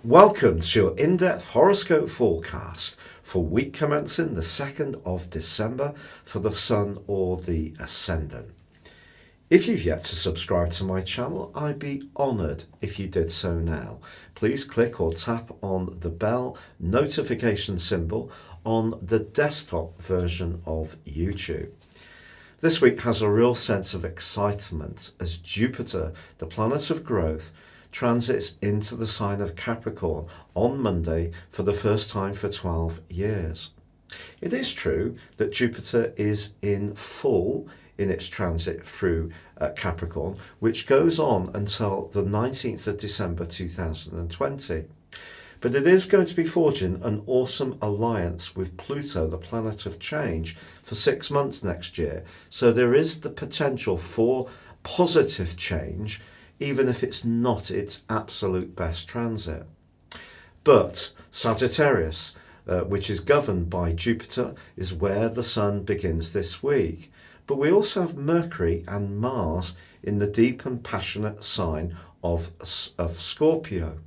Welcome to your in-depth horoscope forecast for week commencing the 2nd of December for the Sun or the Ascendant. If you've yet to subscribe to my channel, I'd be honoured if you did so now. Please click or tap on the bell notification symbol on the desktop version of YouTube. This week has a real sense of excitement as Jupiter, the planet of growth, transits into the sign of Capricorn on Monday for the first time for 12 years. It is true that Jupiter is in full in its transit through Capricorn, which goes on until the 19th of December 2020. But it is going to be forging an awesome alliance with Pluto, the planet of change, for 6 months next year. So there is the potential for positive change, even if it's not its absolute best transit. But Sagittarius, which is governed by Jupiter, is where the Sun begins this week. But we also have Mercury and Mars in the deep and passionate sign of Scorpio.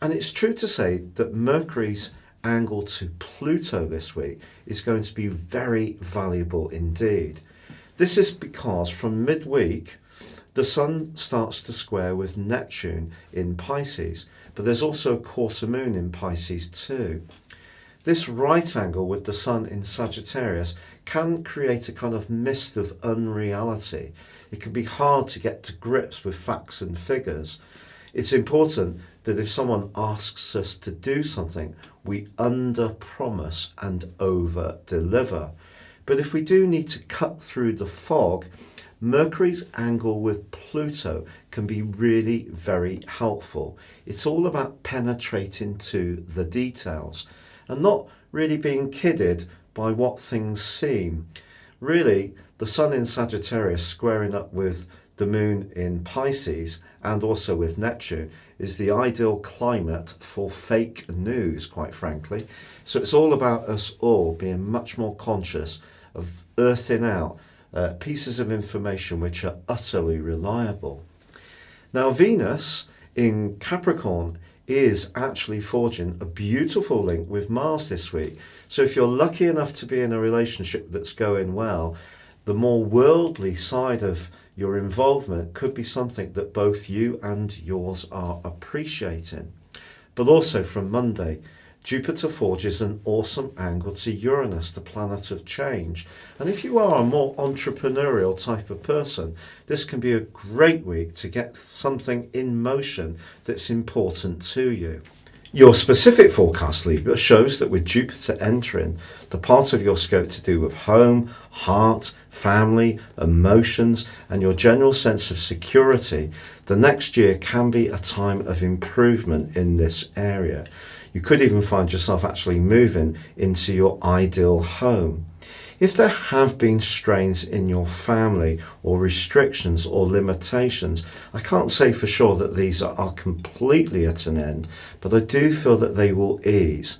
And it's true to say that Mercury's angle to Pluto this week is going to be very valuable indeed. This is because from midweek, the Sun starts to square with Neptune in Pisces, but there's also a quarter moon in Pisces too. This right angle with the Sun in Sagittarius can create a kind of mist of unreality. It can be hard to get to grips with facts and figures. It's important that if someone asks us to do something, we under-promise and over-deliver. But if we do need to cut through the fog, Mercury's angle with Pluto can be really very helpful. It's all about penetrating to the details and not really being kidded by what things seem. Really, the Sun in Sagittarius squaring up with the Moon in Pisces and also with Neptune is the ideal climate for fake news, quite frankly. So it's all about us all being much more conscious of earthing out pieces of information which are utterly reliable. Now, Venus in Capricorn is actually forging a beautiful link with Mars this week. So if you're lucky enough to be in a relationship that's going well, the more worldly side of your involvement could be something that both you and yours are appreciating. But also from Monday, Jupiter forges an awesome angle to Uranus, the planet of change. And if you are a more entrepreneurial type of person, this can be a great week to get something in motion that's important to you. Your specific forecast, Libra, shows that with Jupiter entering the part of your scope to do with home, heart, family, emotions, and your general sense of security, the next year can be a time of improvement in this area. You could even find yourself actually moving into your ideal home. If there have been strains in your family or restrictions or limitations, I can't say for sure that these are completely at an end, but I do feel that they will ease.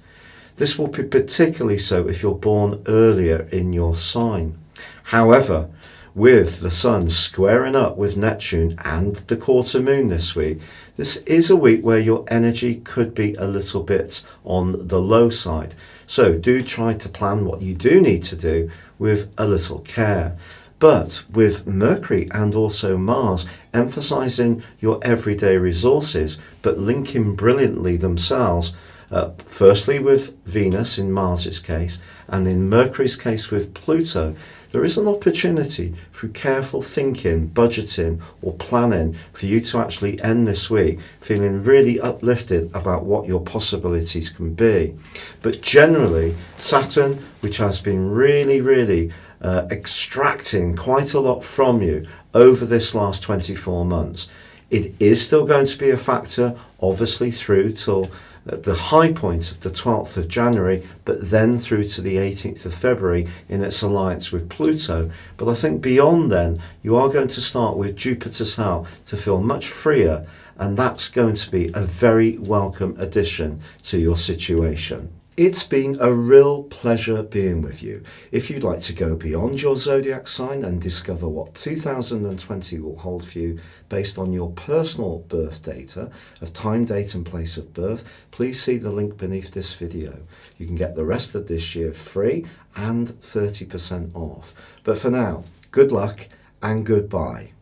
This will be particularly so if you're born earlier in your sign. However, with the Sun squaring up with Neptune and the quarter moon this week, this is a week where your energy could be a little bit on the low side. So do try to plan what you do need to do with a little care. But with Mercury and also Mars emphasizing your everyday resources, but linking brilliantly themselves, firstly with Venus in Mars's case, and in Mercury's case with Pluto, there is an opportunity through careful thinking, budgeting or planning for you to actually end this week feeling really uplifted about what your possibilities can be. But generally, Saturn, which has been really extracting quite a lot from you over this last 24 months, it is still going to be a factor, obviously through till the high point of the 12th of January, but then through to the 18th of February in its alliance with Pluto. But I think beyond then, you are going to start with Jupiter's help to feel much freer, and that's going to be a very welcome addition to your situation. It's been a real pleasure being with you. If you'd like to go beyond your zodiac sign and discover what 2020 will hold for you based on your personal birth data of time, date and place of birth, please see the link beneath this video. You can get the rest of this year free and 30% off. But for now, good luck and goodbye.